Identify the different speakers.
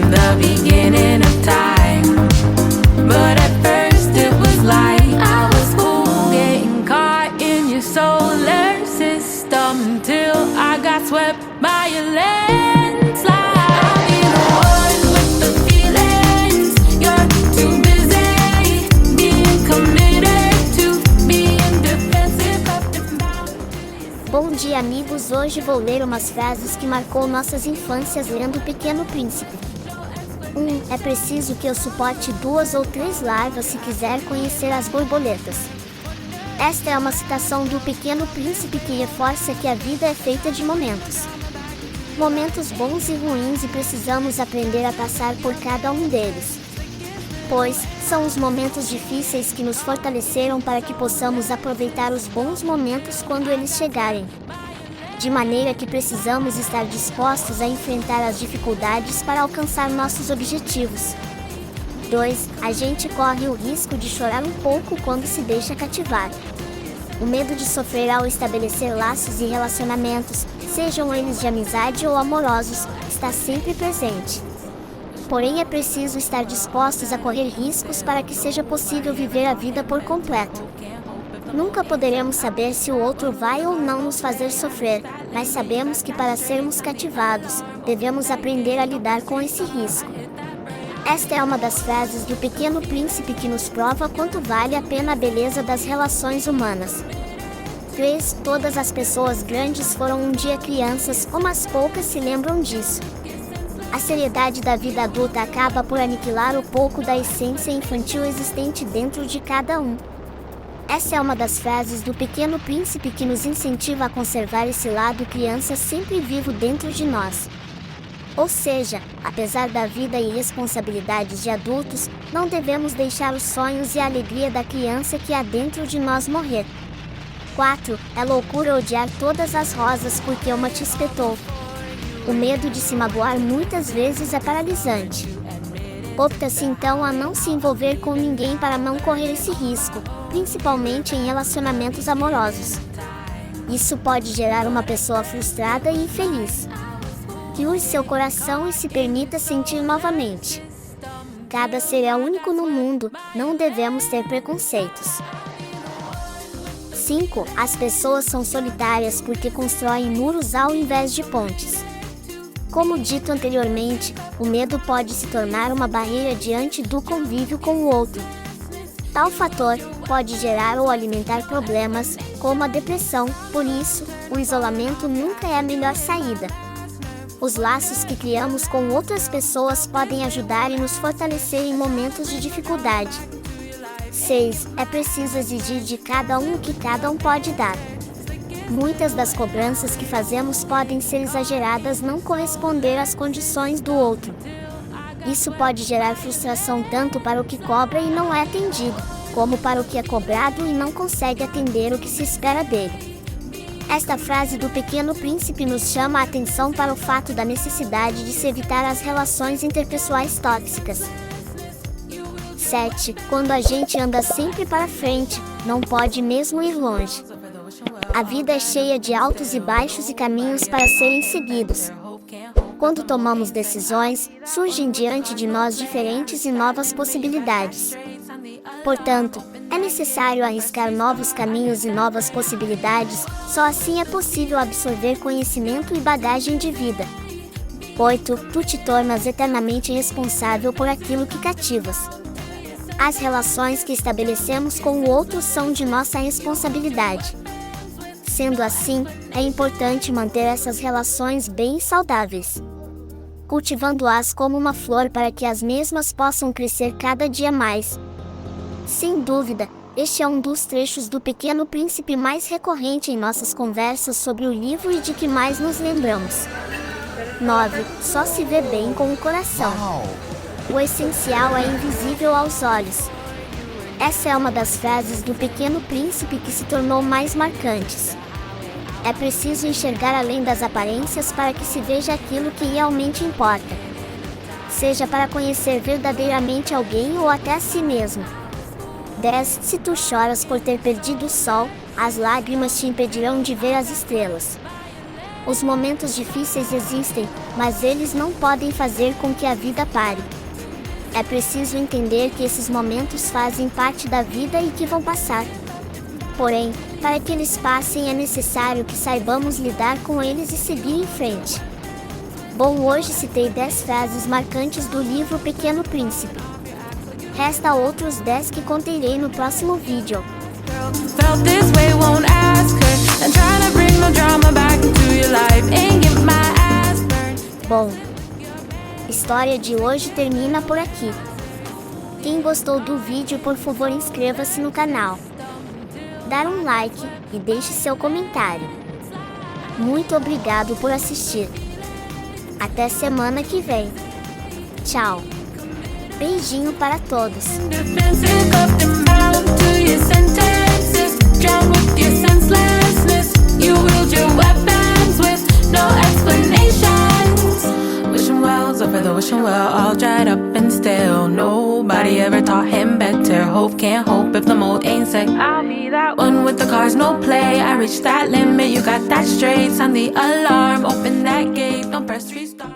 Speaker 1: the beginning of time. But at first it was like I was cool, getting caught in your solar system till I got swept by your landslide. I'll be the one with the feelings. You're too busy being committed to being defensive of the boundaries.
Speaker 2: Bom dia, amigos, hoje vou ler umas frases que marcou nossas infâncias lendo O Pequeno Príncipe. 1. É preciso que eu suporte 2 ou 3 larvas se quiser conhecer as borboletas. Esta é uma citação do Pequeno Príncipe que reforça que a vida é feita de momentos. Momentos bons e ruins, e precisamos aprender a passar por cada um deles. Pois, são os momentos difíceis que nos fortaleceram para que possamos aproveitar os bons momentos quando eles chegarem. De maneira que precisamos estar dispostos a enfrentar as dificuldades para alcançar nossos objetivos. 2. A gente corre o risco de chorar um pouco quando se deixa cativar. O medo de sofrer ao estabelecer laços e relacionamentos, sejam eles de amizade ou amorosos, está sempre presente. Porém, é preciso estar dispostos a correr riscos para que seja possível viver a vida por completo. Nunca poderemos saber se o outro vai ou não nos fazer sofrer, mas sabemos que para sermos cativados, devemos aprender a lidar com esse risco. Esta é uma das frases do Pequeno Príncipe que nos prova quanto vale a pena a beleza das relações humanas. 3. Todas as pessoas grandes foram um dia crianças, umas poucas se lembram disso. A seriedade da vida adulta acaba por aniquilar o pouco da essência infantil existente dentro de cada um. Essa é uma das frases do Pequeno Príncipe que nos incentiva a conservar esse lado criança sempre vivo dentro de nós. Ou seja, apesar da vida e responsabilidades de adultos, não devemos deixar os sonhos e a alegria da criança que há dentro de nós morrer. 4. É loucura odiar todas as rosas porque uma te espetou. O medo de se magoar muitas vezes é paralisante. Opta-se então a não se envolver com ninguém para não correr esse risco, principalmente em relacionamentos amorosos. Isso pode gerar uma pessoa frustrada e infeliz. Que use seu coração e se permita sentir novamente. Cada ser é único no mundo, não devemos ter preconceitos. 5. As pessoas são solitárias porque constroem muros ao invés de pontes. Como dito anteriormente, o medo pode se tornar uma barreira diante do convívio com o outro. Tal fator pode gerar ou alimentar problemas, como a depressão, por isso, o isolamento nunca é a melhor saída. Os laços que criamos com outras pessoas podem ajudar e nos fortalecer em momentos de dificuldade. 6. É preciso exigir de cada um o que cada um pode dar. Muitas das cobranças que fazemos podem ser exageradas, não corresponder às condições do outro. Isso pode gerar frustração tanto para o que cobra e não é atendido, como para o que é cobrado e não consegue atender o que se espera dele. Esta frase do Pequeno Príncipe nos chama a atenção para o fato da necessidade de se evitar as relações interpessoais tóxicas. 7. Quando a gente anda sempre para frente, não pode mesmo ir longe. A vida é cheia de altos e baixos e caminhos para serem seguidos. Quando tomamos decisões, surgem diante de nós diferentes e novas possibilidades. Portanto, é necessário arriscar novos caminhos e novas possibilidades, só assim é possível absorver conhecimento e bagagem de vida. 8. Tu te tornas eternamente responsável por aquilo que cativas. As relações que estabelecemos com o outro são de nossa responsabilidade. Sendo assim, é importante manter essas relações bem saudáveis, cultivando-as como uma flor para que as mesmas possam crescer cada dia mais. Sem dúvida, este é um dos trechos do Pequeno Príncipe mais recorrente em nossas conversas sobre o livro e de que mais nos lembramos. 9. Só se vê bem com o coração. O essencial é invisível aos olhos. Essa é uma das frases do Pequeno Príncipe que se tornou mais marcantes. É preciso enxergar além das aparências para que se veja aquilo que realmente importa. Seja para conhecer verdadeiramente alguém ou até a si mesmo. 10. Se tu choras por ter perdido o sol, as lágrimas te impedirão de ver as estrelas. Os momentos difíceis existem, mas eles não podem fazer com que a vida pare. É preciso entender que esses momentos fazem parte da vida e que vão passar. Porém, para que eles passem é necessário que saibamos lidar com eles e seguir em frente. Bom, hoje citei 10 frases marcantes do livro Pequeno Príncipe. Resta outros 10 que conterei no próximo vídeo.
Speaker 1: Felt this way, won't ask her. And trying to bring no drama back into your life. Ain't get my ass burned.
Speaker 2: Bom, a história de hoje termina por aqui. Quem gostou do vídeo, por favor, inscreva-se no canal. Dar um like e deixe seu comentário. Muito obrigado por assistir. Até semana que vem. Tchau. Beijinho para todos.
Speaker 1: Defensive, cuffed and bound to your sentences. Drown with your senselessness. You wield your weapons with no explanations. Wishing wells over the wishing well, all dried up and stale. Nobody ever taught him better. Hope can't hope if the mold ain't set. I'll be that one with the cards, no play. I reached that limit, you got that straight. Sound the alarm, open that gate, don't press restart.